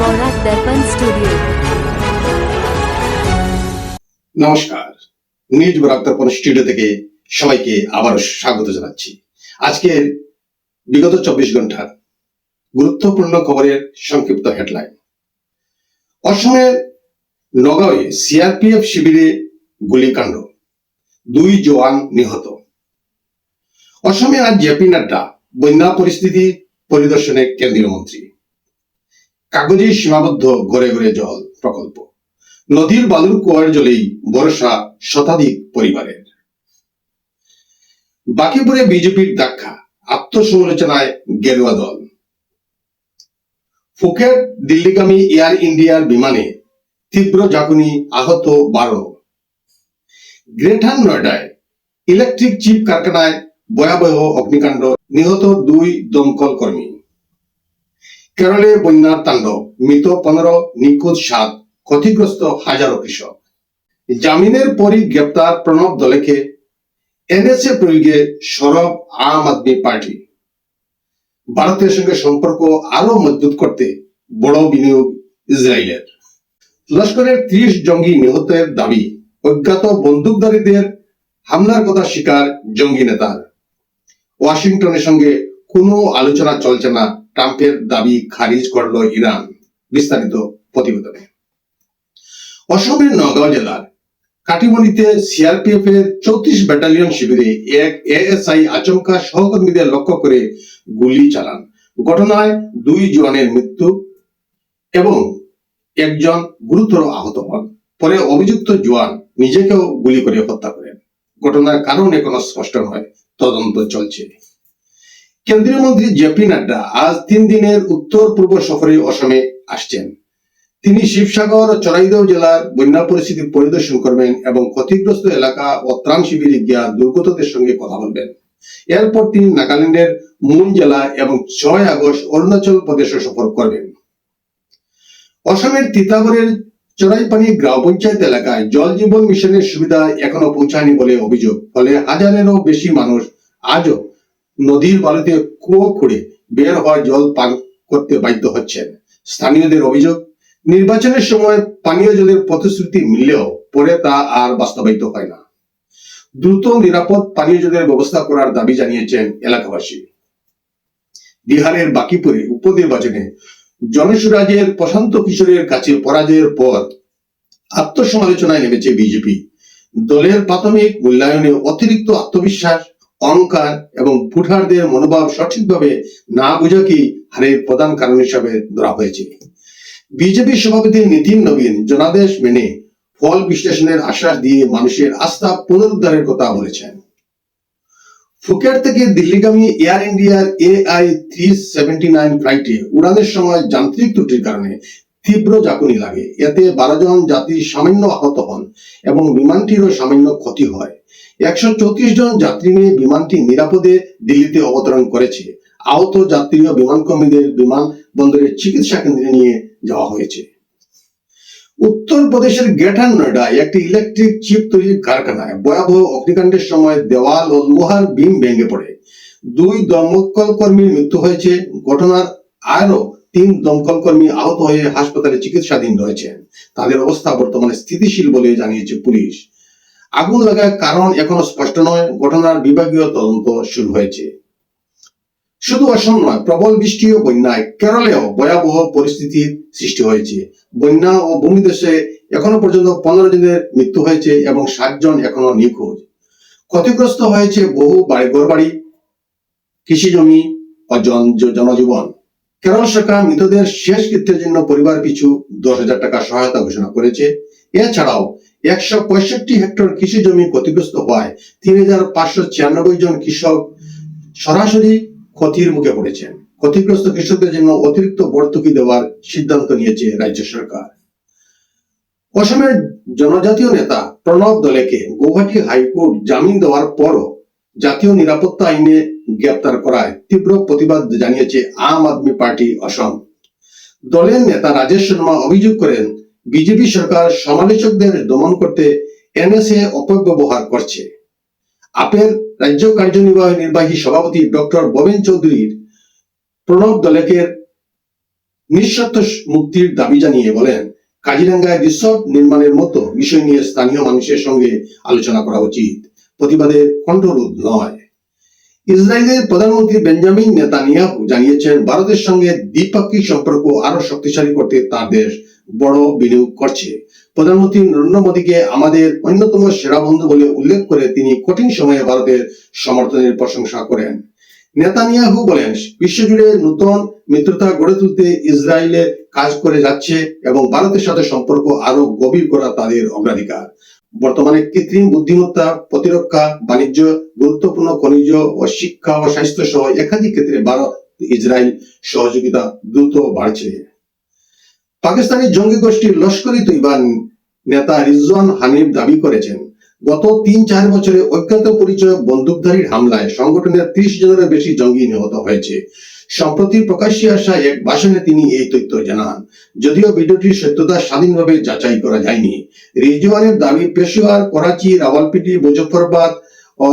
বরাক দর্পণ studio. নমস্কার, news Barak দর্পণ studio থেকে সবাইকে আবার স্বাগত জানাচ্ছি। আজকের বিগত 24 ঘন্টার গুরুত্বপূর্ণ খবরের সংক্ষিপ্ত হেডলাইন। অসমের নগাঁওয়ে সিআরপিএফ শিবিরে গুলিকাণ্ড, 2 জওয়ান নিহত। অসমে আজ জেপি নাড্ডা বন্যা পরিস্থিতি পরিদর্শনে কেন্দ্রীয় মন্ত্রী। কাগজে সীমাবদ্ধ ঘরে ঘরে জল প্রকল্প, নদীর বালুর কুয়ার জলেই ভরসা শতাধিক পরিবারের। বাকিপুরে বিজেপির ধাক্কা, আত্মসমালোচনায় গেরুয়া দল। ফুকেট দিল্লিগামী এয়ার ইন্ডিয়ার বিমানে তীব্র ঝাঁকুনি, আহত 12। গ্রেটার নয়ডায় ইলেকট্রিক চিপ কারখানায় ভয়াবহ অগ্নিকাণ্ড, নিহত 2 দমকল কর্মী। কেরলে বন্যার তাণ্ডব, মৃত 15, নিখোঁজ 7, ক্ষতিগ্রস্ত হাজারো কৃষক। জামিনের পরই গ্রেপ্তার প্রণব দলেকে, এনএসএ প্রয়োগে সরব আম আদমি পার্টি। ভারতের সঙ্গে সম্পর্ক আরো মজবুত করতে বড় বিনিয়োগ ইসরায়েলের। লস্করের 30 জঙ্গি নিহতের দাবি, অজ্ঞাত বন্দুকধারীদের হামলার কথা স্বীকার জঙ্গি নেতার। ওয়াশিংটনের সঙ্গে কোনো আলোচনা চলছে না, ট্রাম্পের দাবি খারিজ করল ইরান। বিস্তারিত প্রতিবেদনে। অসমের নগাঁও জেলার কাটিমণিতে সিআরপিএফ এর 34 ব্যাটালিয়ন শিবিরে এক এএসআই আচমকা সহকর্মীদের লক্ষ্য করে গুলি চালান। ঘটনায় 2 জওয়ানের মৃত্যু এবং 1 জন গুরুতর আহত হন। পরে অভিযুক্ত জওয়ান নিজেকেও গুলি করে হত্যা করেন। ঘটনার কারণ এখনো স্পষ্ট নয়, তদন্ত চলছে। কেন্দ্রীয় মন্ত্রী জেপি নাড্ডা আজ 3 দিনের উত্তর পূর্ব সফরে অসমে আসছেন। তিনি শিবসাগর ও চরাইদেও জেলার বন্যা পরিস্থিতি পরিদর্শন করবেন এবং ক্ষতিগ্রস্ত এলাকা ও ত্রাণ শিবিরে গিয়া দুর্গতদের সঙ্গে কথা বলবেন। এরপর তিনি নাগাল্যান্ডের মুন জেলা এবং 6 আগস্ট অরুণাচল প্রদেশে সফর করবেন। অসমের তিতাবরের চড়াইপানি গ্রাম পঞ্চায়েত এলাকায় জল জীবন মিশনের সুবিধা এখনো পৌঁছায়নি বলে অভিযোগ। ফলে হাজারেরও বেশি মানুষ আজও নদীর বালুতে কুয়ো খুঁড়ে বের হওয়া জল পান করতে বাধ্য হচ্ছেন। স্থানীয়দের অভিযোগ, নির্বাচনের সময় পানীয় জলের প্রতিশ্রুতি মিললেও পরে তা আর বাস্তবায়িত হয় না। দ্রুত নিরাপদ পানীয় জলের ব্যবস্থা করার দাবি জানিয়েছেন এলাকাবাসী। বিহারের বাকিপুরে উপনির্বাচনে জনসুরাজের প্রশান্ত কিশোরের কাছে পরাজয়ের পর আত্মসমালোচনায় নেমেছে বিজেপি। দলের প্রাথমিক মূল্যায়নে অতিরিক্ত আত্মবিশ্বাস, অহংকার এবং ভোটারদের মনোভাব সঠিকভাবে না বোঝাকেই হারের প্রধান কারণ হিসাবে ধরা হয়েছে। বিজেপি সভাপতি নীতিন নবীন জনাদেশ মেনে ফল বিশ্লেষণের আশ্বাস দিয়ে মানুষের আস্থা পুনরুদ্ধারের কথা বলেছেন। ফুকেট থেকে দিল্লিগামী এয়ার ইন্ডিয়ার AI-379 ফ্লাইটে উড়ানের সময় যান্ত্রিক ত্রুটির কারণে তীব্র ঝাঁকুনি লাগে। এতে 12 জন যাত্রী সামান্য আহত হন এবং বিমানটিরও সামান্য ক্ষতি হয়। 134 জন যাত্রী নিয়ে বিমানটি নিরাপদে দিল্লিতে অবতরণ করেছে। আহত যাত্রী ও বিমান কর্মীদের বিমানবন্দরের চিকিৎসা কেন্দ্রে নিয়ে যাওয়া হয়েছে। উত্তর প্রদেশের গ্রেটার নয়ডায় একটি ইলেকট্রিক চিপ তৈরির কারখানায় ভয়াবহ অগ্নিকাণ্ডের সময় দেওয়াল ও লোহার বিম ভেঙে পড়ে 2 দমকল কর্মীর মৃত্যু হয়েছে। ঘটনার আরো 3 দমকল কর্মী আহত হয়ে হাসপাতালে চিকিৎসাধীন রয়েছেন। তাদের অবস্থা বর্তমানে স্থিতিশীল বলে জানিয়েছে পুলিশ। আগুন লাগার কারণ এখনো স্পষ্ট নয়। ঘটনার বিভাগীয় তদন্ত শুরু হয়েছে। শুধু অসম নয়, প্রবল বৃষ্টি ও বন্যায় কেরলেও ভয়াবহ পরিস্থিতির সৃষ্টি হয়েছে। বন্যা ও ভূমিধসে এখনো পর্যন্ত 15 জনের মৃত্যু হয়েছে এবং 7 জন এখনো নিখোঁজ। ক্ষতিগ্রস্ত হয়েছে বহু ঘরবাড়ি, কৃষি জমি ও জনজীবন। কেরল সরকার মৃতদের শেষ কৃত্যের জন্য পরিবার পিছু 10,000 টাকা সহায়তা ঘোষণা করেছে। এছাড়াও 165 হেক্টর কৃষি জমি ক্ষতিগ্রস্ত হওয়ায় 3,596 জন কৃষক সরাসরি ক্ষতির মুখে পড়েছেন। ক্ষতিগ্রস্ত কৃষকদের জন্য অতিরিক্ত ভর্তুকি দেওয়ার সিদ্ধান্ত নিয়েছে রাজ্য সরকার। অসমের জনজাতীয় নেতা প্রণব দলেকে গৌহাটি হাইকোর্ট জামিন দেওয়ার পরও জাতীয় নিরাপত্তা আইনে গ্রেপ্তার করায় তীব্র প্রতিবাদ জানিয়েছে আম আদমি পার্টি অসম। দলের নেতা রাজেশ শর্মা অভিযোগ করেন, বিজেপি সরকার সমালোচকদের দমন করতে এনএসএ অপব্যবহার করছে। আপের রাজ্য কার্যনির্বাহী সভাপতি ডক্টর ববেন চৌধুরীর প্রণব দলেকের নিঃশর্ত মুক্তির দাবি জানিয়ে বলেন, কাজিরাঙ্গায় রিসোর্ট নির্মাণের মতো বিষয় নিয়ে স্থানীয় মানুষের সঙ্গে আলোচনা করা উচিত, প্রতিবাদের কণ্ঠরোধ নয়। ইসরায়েলের প্রধানমন্ত্রী বেঞ্জামিন নেতানিয়াহু জানিয়েছেন, ভারতের সঙ্গে দ্বিপাক্ষিক সম্পর্ক আরো শক্তিশালী করতে তার দেশ বড় বিনিয়োগ করছে। প্রধানমন্ত্রী নরেন্দ্র মোদীকে আমাদের অন্যতম সেরা বন্ধু বলে উল্লেখ করে তিনি কঠিন সময়ে ভারতের সমর্থনের প্রশংসা করেন। নেতানিয়াহু বলেন, বিশ্বজুড়ে নতুন মিত্রতা গড়ে তুলতে ইসরায়েলে কাজ করে যাচ্ছে এবং ভারতের সাথে সম্পর্ক আরো গভীর করা তাদের অগ্রাধিকার। বর্তমানে কৃত্রিম বুদ্ধিমত্তা, প্রতিরক্ষা, বাণিজ্য, গুরুত্বপূর্ণ খনিজ ও শিক্ষা ও স্বাস্থ্য সহ একাধিক ক্ষেত্রে ভারত ইসরায়েল সহযোগিতা দ্রুত বাড়ছে। পাকিস্তানি জঙ্গি গোষ্ঠী লস্কর-ই তৈবা নেতা রিজওয়ান হানিফ দাবি করেছেন, গত ৩-৪ বছরে অজ্ঞাত পরিচয় বন্দুকধারীর হামলায় সংগঠনের ৩০ জনের বেশি জঙ্গি নিহত হয়েছে। সম্প্রতি প্রকাশ্যে আসা এক ভাষণে তিনি এই তথ্য জানান। যদিও ভিডিওটির সত্যতা স্বাধীনভাবে যাচাই করা যায়নি। রিজওয়ানের দাবি, পেশোয়ার, করাচি, রাওয়ালপিন্ডি, মুজফ্ফরবাদ ও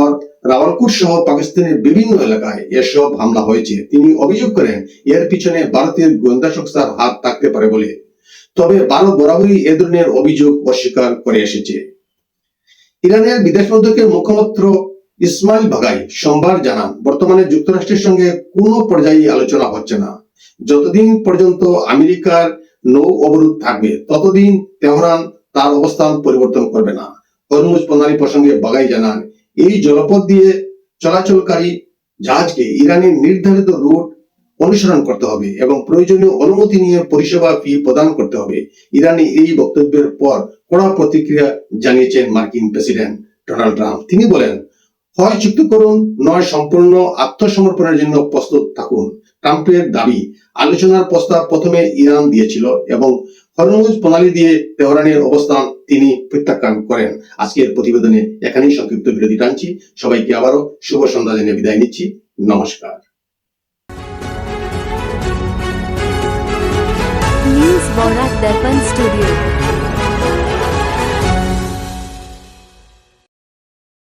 রাওয়ালকোট সহ পাকিস্তানের বিভিন্ন এলাকায় এসব হামলা হয়েছে। তিনি অভিযোগ করেন, এর পিছনে ভারতের গোয়েন্দা সংস্থার হাত থাকতে পারে বলে। তবে ভারত বরাবরই এ ধরনের অভিযোগ অস্বীকার করে এসেছে। ইরানের বিদেশ মন্ত্রকের মুখপাত্র ইসমাইল বাগাই সোমবার জানান, বর্তমানে যুক্তরাষ্ট্রের সঙ্গে কোনো পর্যায়ে আলোচনা হচ্ছে না। যতদিন পর্যন্ত আমেরিকার নৌ অবরোধ থাকবে ততদিন তেহরান তার অবস্থান পরিবর্তন করবে না। হরমুজ প্রণালী প্রসঙ্গে বাগাই জানান, এই জলপথ দিয়ে চলাচলকারী জাহাজকে ইরানের নির্ধারিত রুট অনুসরণ করতে হবে এবং প্রয়োজনীয় অনুমতি নিয়ে পরিষেবা ফি প্রদান করতে হবে। ইরানি এই বক্তব্যের পর কড়া প্রতিক্রিয়া জানিয়েছেন মার্কিন প্রেসিডেন্ট ডোনাল্ড ট্রাম্প। তিনি বলেন, হয় চুক্তি করুন, নয় সম্পূর্ণ আত্মসমর্পণের জন্য প্রস্তুত থাকুন। ট্রাম্পের দাবি, আলোচনার প্রস্তাব প্রথমে ইরান দিয়েছিল এবং হরমুজ প্রণালী দিয়ে তেহরানের অবস্থান তিনি প্রত্যাখ্যান করেন। আজকের প্রতিবেদনে এখানেই সংক্ষিপ্ত বিরতি টানছি। সবাইকে আবারও শুভ সন্ধ্যা জানিয়ে বিদায় নিচ্ছি। নমস্কার। न्यूज़ बोरा दर्पण स्टूडियो।